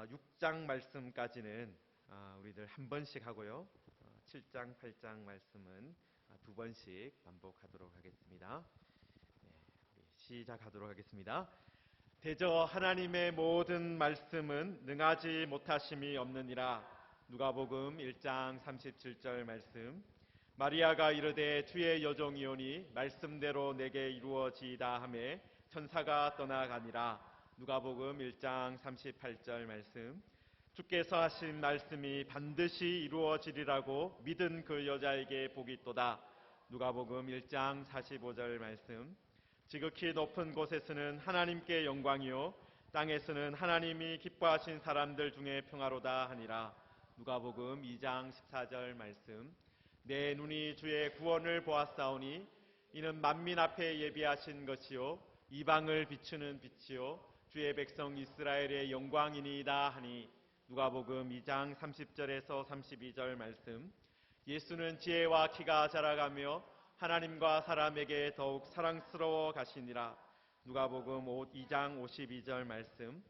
6장 말씀까지는 우리들 한 번씩 하고요. 7장, 8장 말씀은 두 번씩 반복하도록 하겠습니다. 우리 시작하도록 하겠습니다. 대저 하나님의 모든 말씀은 능하지 못하심이 없느니라. 누가복음 1장 37절 말씀. 마리아가 이르되 주의 여종이오니 말씀대로 내게 이루어지이다 하매 천사가 떠나가니라. 누가복음 1장 38절 말씀. 주께서 하신 말씀이 반드시 이루어지리라고 믿은 그 여자에게 복이 있도다. 누가복음 1장 45절 말씀. 지극히 높은 곳에서는 하나님께 영광이요 땅에서는 하나님이 기뻐하신 사람들 중에 평화로다 하니라. 누가복음 2장 14절 말씀. 내 눈이 주의 구원을 보았사오니 이는 만민 앞에 예비하신 것이요 이방을 비추는 빛이요 주의 백성 이스라엘의 영광이니이다 하니. 누가복음 2장 30절에서 32절 말씀. 예수는 지혜와 키가 자라가며 하나님과 사람에게 더욱 사랑스러워 가시니라. 누가복음 2장 52절 말씀.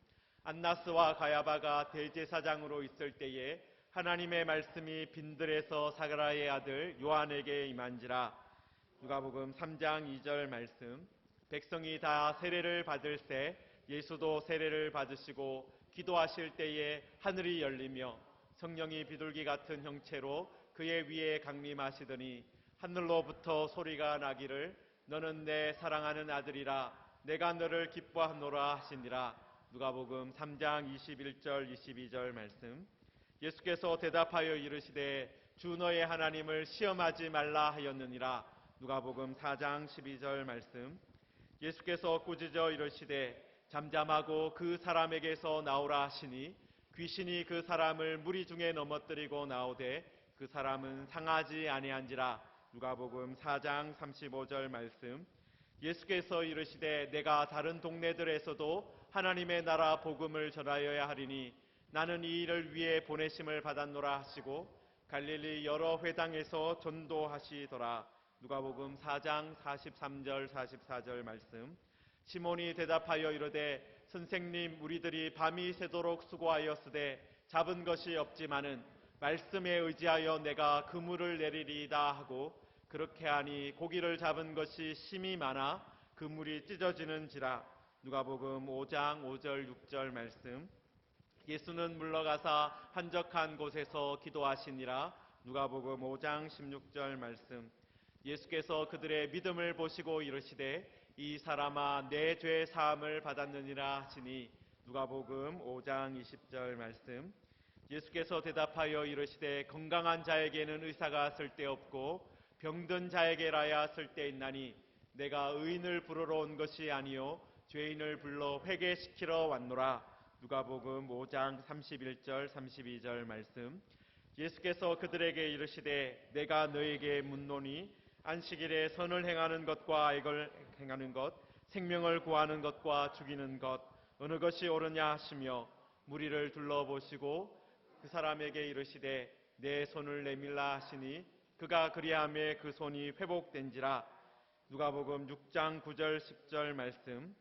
안나스와 가야바가 대제사장으로 있을 때에 하나님의 말씀이 빈들에서 사가랴의 아들 요한에게 임한지라. 누가복음 3장 2절 말씀. 백성이 다 세례를 받을새 예수도 세례를 받으시고 기도하실 때에 하늘이 열리며 성령이 비둘기 같은 형체로 그의 위에 강림하시더니 하늘로부터 소리가 나기를 너는 내 사랑하는 아들이라 내가 너를 기뻐하노라 하시니라. 누가복음 3장 21절 22절 말씀. 예수께서 대답하여 이르시되 주 너의 하나님을 시험하지 말라 하였느니라. 누가복음 4장 12절 말씀. 예수께서 꾸짖어 이르시되 잠잠하고 그 사람에게서 나오라 하시니 귀신이 그 사람을 무리 중에 넘어뜨리고 나오되 그 사람은 상하지 아니한지라. 누가복음 4장 35절 말씀. 예수께서 이르시되 내가 다른 동네들에서도 하나님의 나라 복음을 전하여야 하리니 나는 이 일을 위해 보내심을 받았노라 하시고 갈릴리 여러 회당에서 전도하시더라. 누가복음 4장 43절 44절 말씀. 시몬이 대답하여 이르되 선생님 우리들이 밤이 새도록 수고하였으되 잡은 것이 없지만은 말씀에 의지하여 내가 그물을 내리리이다 하고 그렇게 하니 고기를 잡은 것이 심이 많아 그물이 찢어지는지라. 누가복음 5장 5절 6절 말씀. 예수는 물러가사 한적한 곳에서 기도하시니라. 누가복음 5장 16절 말씀. 예수께서 그들의 믿음을 보시고 이르시되 이 사람아 내 죄 사함을 받았느니라 하시니. 누가복음 5장 20절 말씀. 예수께서 대답하여 이르시되 건강한 자에게는 의사가 쓸데없고 병든 자에게라야 쓸데있나니 내가 의인을 부르러 온 것이 아니요 죄인을 불러 회개시키러 왔노라. 누가복음 5장 31절 32절 말씀. 예수께서 그들에게 이르시되 내가 너에게 묻노니 안식일에 선을 행하는 것과 악을 행하는 것, 생명을 구하는 것과 죽이는 것 어느 것이 옳으냐 하시며 무리를 둘러보시고 그 사람에게 이르시되 내 손을 내밀라 하시니 그가 그리하매 그 손이 회복된지라. 누가복음 6장 9절 10절 말씀.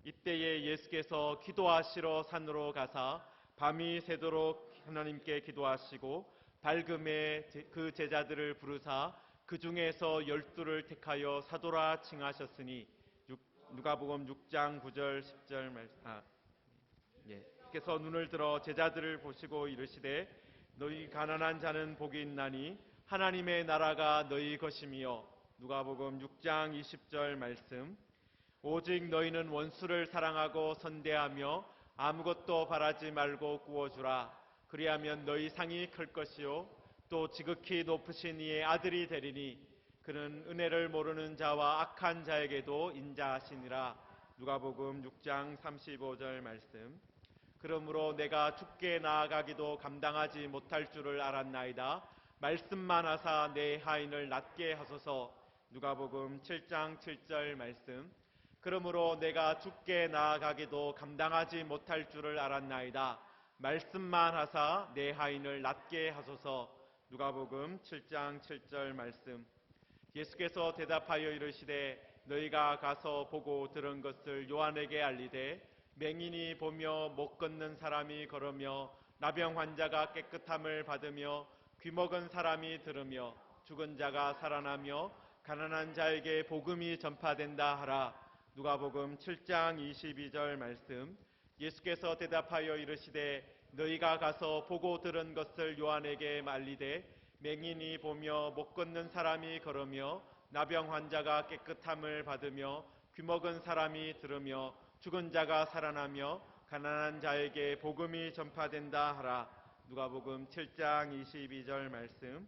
이때에 예수께서 기도하시러 산으로 가사 밤이 새도록 하나님께 기도하시고 밝음에 그 제자들을 부르사 그 중에서 12를 택하여 사도라 칭하셨으니. 누가복음 6장 9절 10절 말씀. 그래서 눈을 들어 제자들을 보시고 이르시되 너희 가난한 자는 복이 있나니 하나님의 나라가 너희 것이며. 누가복음 6장 20절 말씀. 오직 너희는 원수를 사랑하고 선대하며 아무것도 바라지 말고 구워주라. 그리하면 너희 상이 클 것이요 또 지극히 높으신 이의 아들이 되리니 그는 은혜를 모르는 자와 악한 자에게도 인자하시니라. 누가복음 6장 35절 말씀. 그러므로 내가 주께 나아가기도 감당하지 못할 줄을 알았나이다. 말씀만 하사 내 하인을 낫게 하소서. 누가복음 7장 7절 말씀. 그러므로 내가 주께 나아가기도 감당하지 못할 줄을 알았나이다. 말씀만 하사 내 하인을 낫게 하소서. 누가복음 7장 7절 말씀. 예수께서 대답하여 이르시되 너희가 가서 보고 들은 것을 요한에게 알리되 맹인이 보며 못 걷는 사람이 걸으며 나병 환자가 깨끗함을 받으며 귀먹은 사람이 들으며 죽은 자가 살아나며 가난한 자에게 복음이 전파된다 하라. 누가복음 7장 22절 말씀. 예수께서 대답하여 이르시되 너희가 가서 보고 들은 것을 요한에게 말리되 맹인이 보며 못 걷는 사람이 걸으며 나병 환자가 깨끗함을 받으며 귀먹은 사람이 들으며 죽은 자가 살아나며 가난한 자에게 복음이 전파된다 하라. 누가복음 7장 22절 말씀.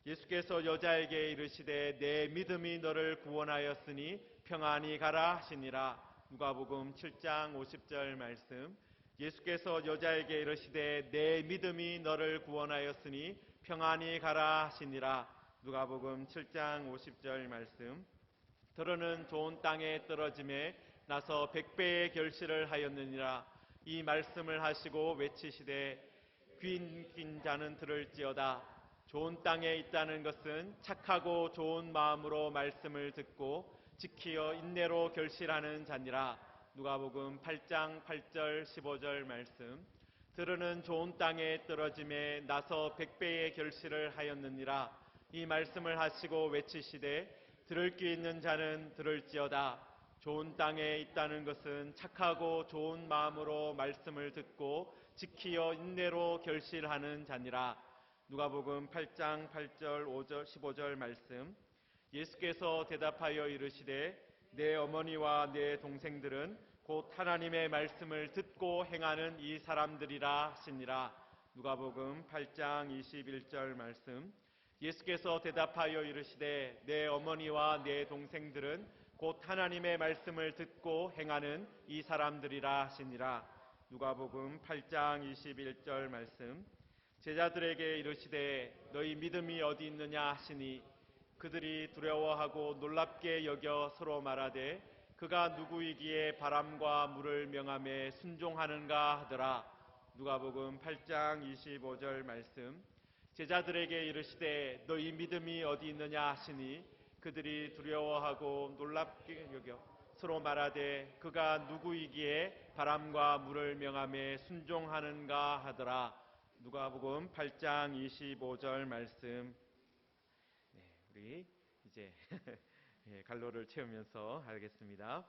예수께서 여자에게 이르시되 내 믿음이 너를 구원하였으니 평안히 가라 하시니라. 누가복음 7장 50절 말씀. 예수께서 여자에게 이르시되 내 믿음이 너를 구원하였으니 평안히 가라 하시니라. 누가복음 7장 50절 말씀. 들어는 좋은 땅에 떨어짐에 나서 100배의 결실을 하였느니라. 이 말씀을 하시고 외치시되 귀 긴 자는 들을지어다. 좋은 땅에 있다는 것은 착하고 좋은 마음으로 말씀을 듣고 지키어 인내로 결실하는 자니라. 누가복음 8장 8절 15절 말씀. 들으는 좋은 땅에 떨어짐에 나서 100배의 결실을 하였느니라. 이 말씀을 하시고 외치시되 들을 귀 있는 자는 들을지어다. 좋은 땅에 있다는 것은 착하고 좋은 마음으로 말씀을 듣고 지키어 인내로 결실하는 자니라. 누가복음 8장 8절 5절 15절 말씀. 예수께서 대답하여 이르시되 내 어머니와 내 동생들은 곧 하나님의 말씀을 듣고 행하는 이 사람들이라 하시니라. 누가복음 8장 21절 말씀. 예수께서 대답하여 이르시되 내 어머니와 내 동생들은 곧 하나님의 말씀을 듣고 행하는 이 사람들이라 하시니라. 누가복음 8장 21절 말씀. 제자들에게 이르시되 너희 믿음이 어디 있느냐 하시니 그들이 두려워하고 놀랍게 여겨 서로 말하되 그가 누구이기에 바람과 물을 명하며 순종하는가 하더라. 누가복음 8장 25절 말씀. 제자들에게 이르시되 너희 믿음이 어디 있느냐 하시니 그들이 두려워하고 놀랍게 여겨 서로 말하되 그가 누구이기에 바람과 물을 명하며 순종하는가 하더라. 누가복음 8장 25절 말씀. 네, 우리 이제 갈로를 채우면서 하겠습니다.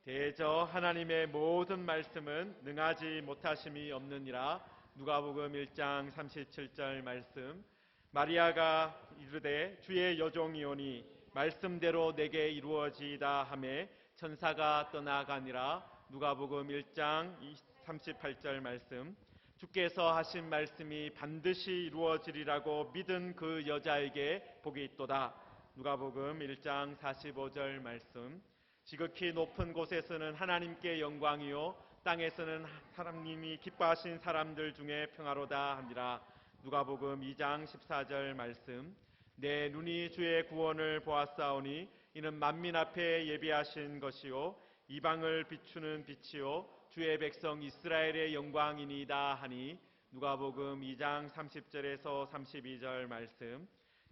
대저 하나님의 모든 말씀은 능하지 못하심이 없느니라. 누가복음 1장 37절 말씀. 마리아가 이르되 주의 여종이오니 말씀대로 내게 이루어지이다 하매 천사가 떠나가니라. 누가복음 1장 38절 말씀. 주께서 하신 말씀이 반드시 이루어지리라고 믿은 그 여자에게 복이 있도다. 누가복음 1장 45절 말씀. 지극히 높은 곳에서는 하나님께 영광이요 땅에서는 하나님이 기뻐하신 사람들 중에 평화로다 하니라. 누가복음 2장 14절 말씀. 내 눈이 주의 구원을 보았사오니 이는 만민 앞에 예비하신 것이요 이방을 비추는 빛이요 주의 백성 이스라엘의 영광이니이다 하니. 누가복음 2장 30절에서 32절 말씀.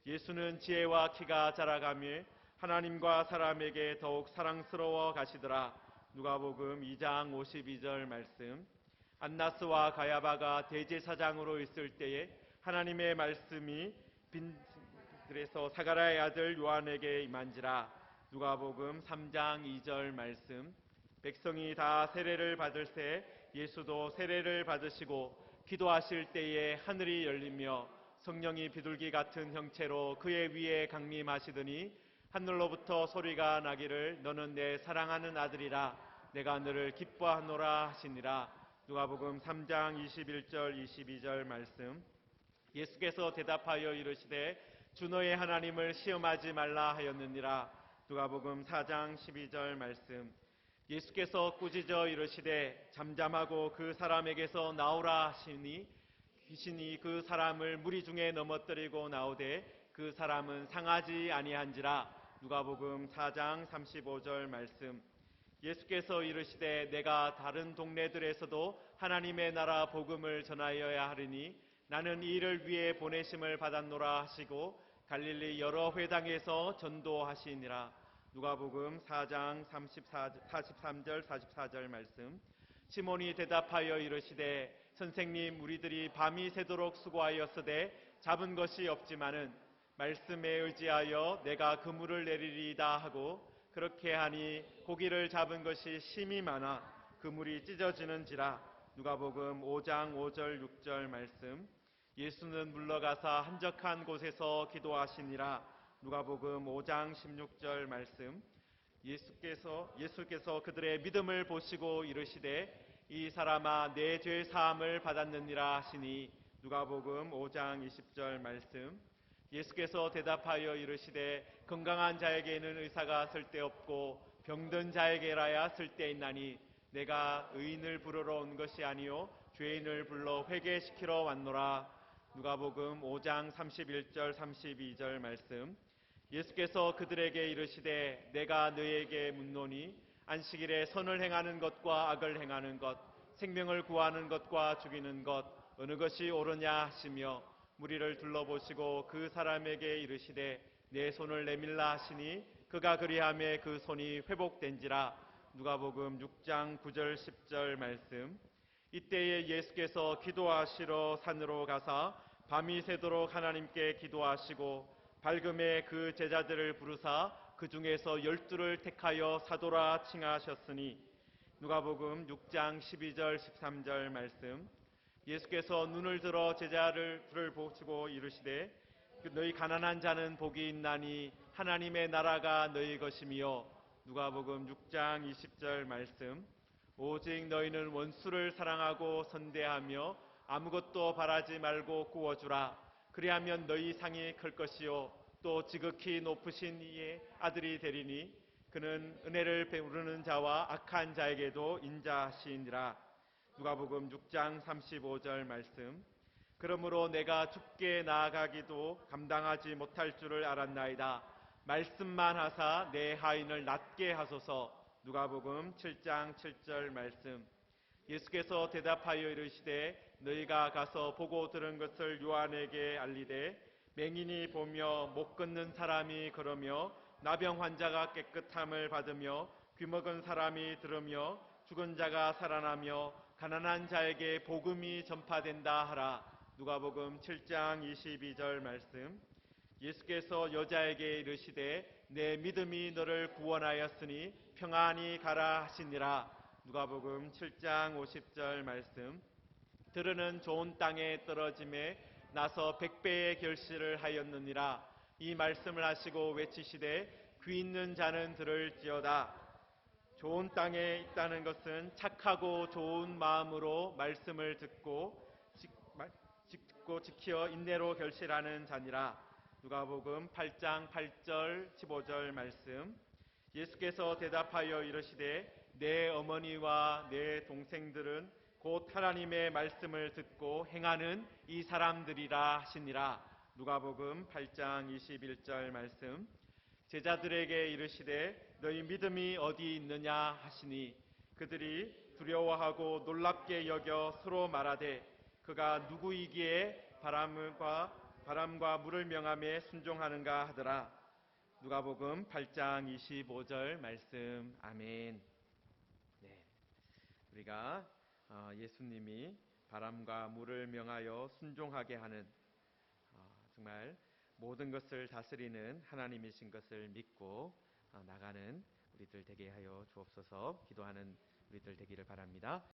예수는 지혜와 키가 자라가며 하나님과 사람에게 더욱 사랑스러워 가시더라. 누가복음 2장 52절 말씀. 안나스와 가야바가 대제사장으로 있을 때에 하나님의 말씀이 빈들에서 사가랴의 아들 요한에게 임한지라. 누가복음 3장 2절 말씀. 백성이 다 세례를 받을새 예수도 세례를 받으시고 기도하실 때에 하늘이 열리며 성령이 비둘기 같은 형체로 그의 위에 강림하시더니 하늘로부터 소리가 나기를 너는 내 사랑하는 아들이라 내가 너를 기뻐하노라 하시니라. 누가복음 3장 21절 22절 말씀. 예수께서 대답하여 이르시되 주 너의 하나님을 시험하지 말라 하였느니라. 누가복음 4장 12절 말씀. 예수께서 꾸짖어 이르시되 잠잠하고 그 사람에게서 나오라 하시니 귀신이 그 사람을 무리 중에 넘어뜨리고 나오되 그 사람은 상하지 아니한지라. 누가복음 4장 35절 말씀. 예수께서 이르시되 내가 다른 동네들에서도 하나님의 나라 복음을 전하여야 하리니 나는 이 일을 위해 보내심을 받았노라 하시고 갈릴리 여러 회당에서 전도하시니라. 누가복음 4장 43절 44절 말씀. 시몬이 대답하여 이르시되 선생님, 우리들이 밤이 새도록 수고하였으되 잡은 것이 없지만은 말씀에 의지하여 내가 그물을 내리리이다 하고 그렇게 하니 고기를 잡은 것이 심히 많아 그물이 찢어지는지라. 누가복음 5장 5절 6절 말씀. 예수는 물러가사 한적한 곳에서 기도하시니라. 누가복음 5장 16절 말씀. 예수께서 그들의 믿음을 보시고 이르시되 이 사람아 내 죄 사함을 받았느니라 하시니. 누가복음 5장 20절 말씀. 예수께서 대답하여 이르시되 건강한 자에게는 의사가 쓸데없고 병든 자에게라야 쓸데있나니 내가 의인을 부르러 온 것이 아니요 죄인을 불러 회개시키러 왔노라. 누가복음 5장 31절 32절 말씀. 예수께서 그들에게 이르시되 내가 너희에게 묻노니 안식일에 선을 행하는 것과 악을 행하는 것, 생명을 구하는 것과 죽이는 것 어느 것이 옳으냐 하시며 무리를 둘러보시고 그 사람에게 이르시되 내 손을 내밀라 하시니 그가 그리하매 그 손이 회복된지라. 누가복음 6장 9절 10절 말씀. 이때에 예수께서 기도하시러 산으로 가사 밤이 새도록 하나님께 기도하시고 밝음에 그 제자들을 부르사 그 중에서 12를 택하여 사도라 칭하셨으니. 누가복음 6장 12절 13절 말씀. 예수께서 눈을 들어 제자들을 보시고 이르시되 너희 가난한 자는 복이 있나니 하나님의 나라가 너희 것이며. 누가복음 6장 20절 말씀. 오직 너희는 원수를 사랑하고 선대하며 아무것도 바라지 말고 구워주라. 그리하면 너희 상이 클 것이요 또 지극히 높으신 이의 아들이 되리니 그는 은혜를 베푸는 자와 악한 자에게도 인자하시니라. 누가복음 6장 35절 말씀. 그러므로 내가 죽게 나아가기도 감당하지 못할 줄을 알았나이다. 말씀만 하사 내 하인을 낫게 하소서. 누가복음 7장 7절 말씀. 예수께서 대답하여 이르시되 너희가 가서 보고 들은 것을 요한에게 알리되 맹인이 보며 못 걷는 사람이 걸으며 나병 환자가 깨끗함을 받으며 귀먹은 사람이 들으며 죽은 자가 살아나며 가난한 자에게 복음이 전파된다 하라. 누가복음 7장 22절 말씀. 예수께서 여자에게 이르시되 내 믿음이 너를 구원하였으니 평안히 가라 하시니라. 누가복음 7장 50절 말씀. 들으는 좋은 땅에 떨어짐에 나서 100배의 결실을 하였느니라. 이 말씀을 하시고 외치시되 귀 있는 자는 들을지어다. 좋은 땅에 있다는 것은 착하고 좋은 마음으로 말씀을 듣고 지켜 인내로 결실하는 자니라. 누가복음 8장 8절 15절 말씀. 예수께서 대답하여 이르시되 내 어머니와 내 동생들은 곧 하나님의 말씀을 듣고 행하는 이 사람들이라 하시니라. 누가복음 8장 21절 말씀. 제자들에게 이르시되 너희 믿음이 어디 있느냐 하시니 그들이 두려워하고 놀랍게 여겨 서로 말하되 그가 누구이기에 바람과 물을 명함에 순종하는가 하더라. 누가복음 8장 25절 말씀. 아멘. 네, 우리가 예수님이 바람과 물을 명하여 순종하게 하는 정말 모든 것을 다스리는 하나님이신 것을 믿고 나가는 우리들 되게 하여 주옵소서. 기도하는 우리들 되기를 바랍니다.